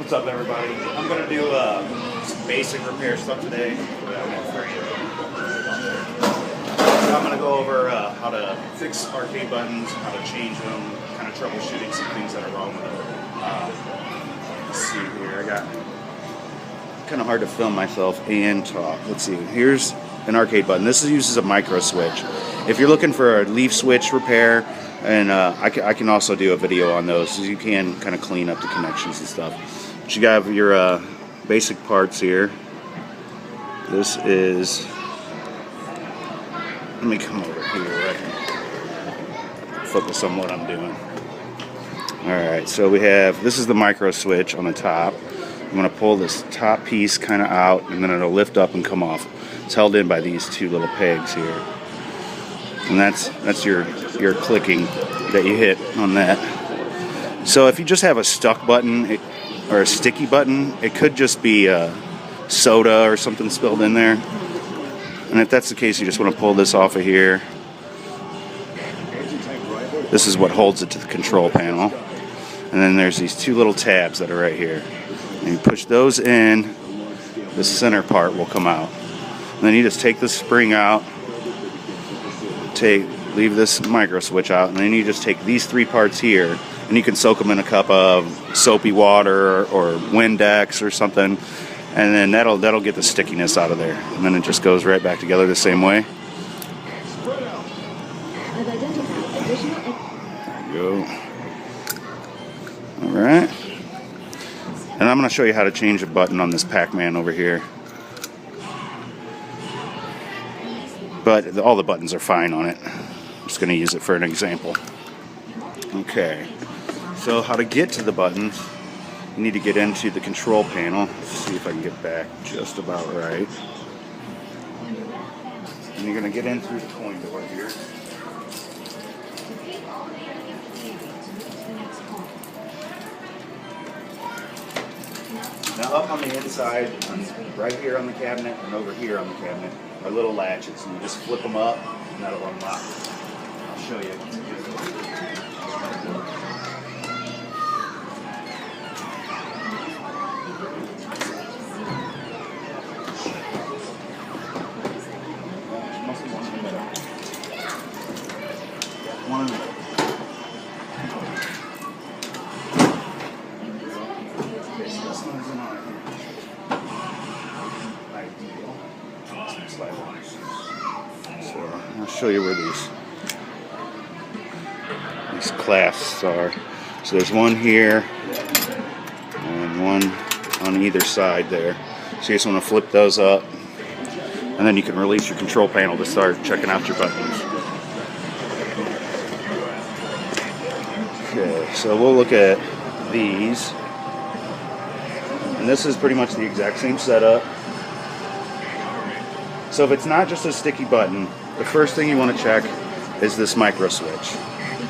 What's up, everybody? I'm going to do some basic repair stuff today. I'm going to go over how to fix arcade buttons, how to change them, kind of troubleshooting some things that are wrong with them. Let's see here. I got kind of hard to film myself and talk. Let's see. Here's an arcade button. This uses a microswitch. If you're looking for a leaf switch repair, and I can also do a video on those, so you can kind of clean up the connections and stuff. But you got your basic parts here. This is, let me come over here where I can focus on what I'm doing. Alright, so we have, this is the micro switch on the top. I'm going to pull this top piece kind of out, and then it'll lift up and come off. It's held in by these two little pegs here. And that's your clicking that you hit on that. So if you just have a stuck button or a sticky button, it could just be soda or something spilled in there. And if that's the case, you just want to pull this off of here. This is what holds it to the control panel. And then there's these two little tabs that are right here. And you push those in, the center part will come out. And then you just take the spring out, leave this micro switch out, and then you just take these three parts here, and you can soak them in a cup of soapy water or Windex or something, and then that'll get the stickiness out of there, and then it just goes right back together the same way. There you go. All right, and I'm going to show you how to change a button on this Pac-Man over here. But all the buttons are fine on it. I'm just going to use it for an example. Okay, so how to get to the buttons, you need to get into the control panel. Let's see if I can get back just about right. And you're going to get in through the coin door here. Now up on the inside, right here on the cabinet and over here on the cabinet, are little latches, and you just flip them up and that'll unlock. I'll show you. Must be one in the middle. One in the middle. This one's in on So I'll show you where these clasps are. So there's one here and one on either side there. So you just want to flip those up, and then you can release your control panel to start checking out your buttons. Okay, so we'll look at these. And this is pretty much the exact same setup. So if it's not just a sticky button, the first thing you want to check is this micro switch.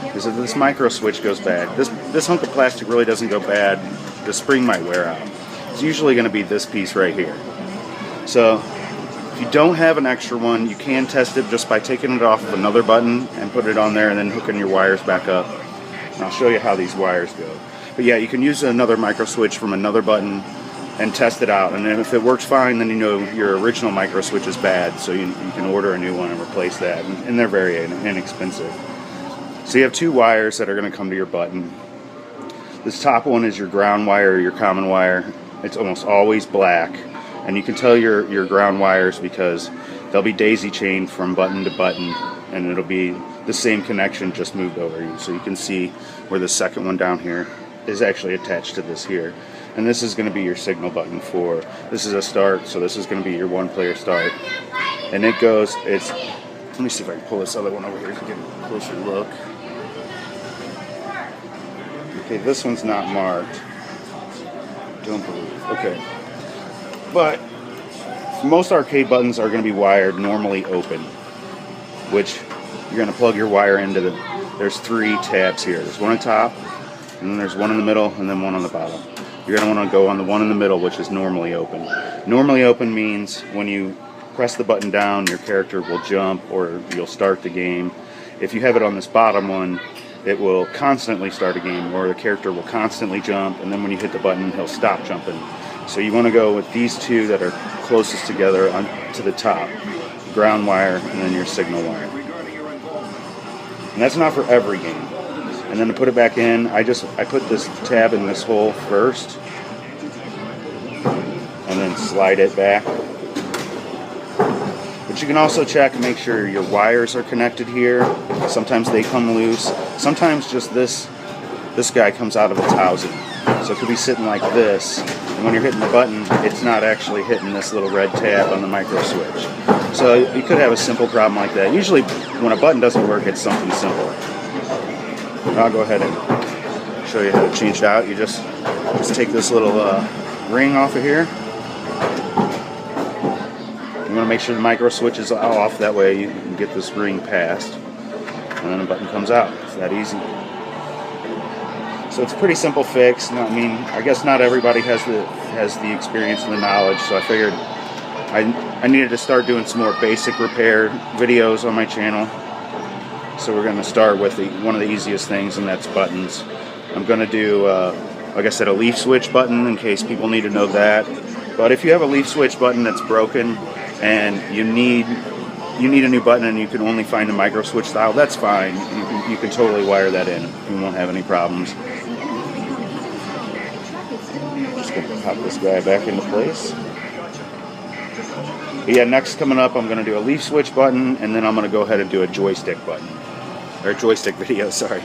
Because if this micro switch goes bad, this hunk of plastic really doesn't go bad. The spring might wear out. It's usually going to be this piece right here. So if you don't have an extra one, you can test it just by taking it off of another button and put it on there and then hooking your wires back up. And I'll show you how these wires go. But yeah, you can use another micro switch from another button and test it out, and then if it works fine, then you know your original micro switch is bad, so you can order a new one and replace that, and they're very inexpensive. So you have two wires that are going to come to your button. This top one is your ground wire or your common wire. It's almost always black, and you can tell your ground wires because they'll be daisy chained from button to button, and it'll be the same connection just moved over you. So you can see where the second one down here is actually attached to this here. And this is going to be your signal button for, this is a start, so this is going to be your one-player start. And it goes, let me see if I can pull this other one over here to get a closer look. Okay, this one's not marked. Don't believe. Okay. But most arcade buttons are going to be wired normally open, which you're going to plug your wire into there's three tabs here. There's one on top, and then there's one in the middle, and then one on the bottom. You're going to want to go on the one in the middle, which is normally open. Normally open means when you press the button down, your character will jump or you'll start the game. If you have it on this bottom one, it will constantly start a game, or the character will constantly jump, and then when you hit the button, he'll stop jumping. So you want to go with these two that are closest together to the top, ground wire and then your signal wire. And that's not for every game. And then to put it back in, I put this tab in this hole first, and then slide it back. But you can also check and make sure your wires are connected here. Sometimes they come loose. Sometimes just this guy comes out of its housing. So it could be sitting like this, and when you're hitting the button, it's not actually hitting this little red tab on the micro switch. So you could have a simple problem like that. Usually when a button doesn't work, it's something simple. I'll go ahead and show you how to change it out. You just take this little ring off of here. You want to make sure the micro switch is off, that way you can get this ring past, and then the button comes out. It's that easy. So it's a pretty simple fix. I mean, I guess not everybody has the experience and the knowledge, so I figured I needed to start doing some more basic repair videos on my channel. So we're going to start with one of the easiest things, and that's buttons. I'm going to do, like I said, a leaf switch button in case people need to know that. But if you have a leaf switch button that's broken and you need a new button and you can only find a micro switch style, that's fine. You can totally wire that in. You won't have any problems. Just going to pop this guy back into place. Yeah, next coming up, I'm going to do a leaf switch button, and then I'm going to go ahead and do a joystick button. Or joystick video, sorry.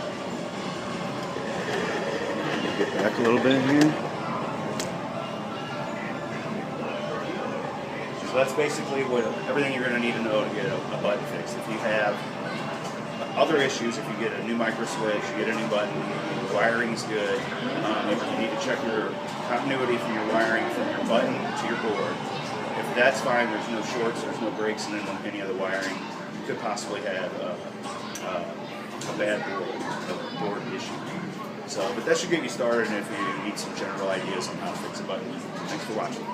Get back a little bit here. So that's basically everything you're going to need to know to get a button fixed. If you have other issues, if you get a new micro switch, you get a new button, the wiring's good, if you need to check your continuity for your wiring from your button to your board. If that's fine, there's no shorts, there's no breaks in any of the wiring, you could possibly have a bad board issue. So, but that should get you started if you need some general ideas on how to fix a button. Thanks for watching.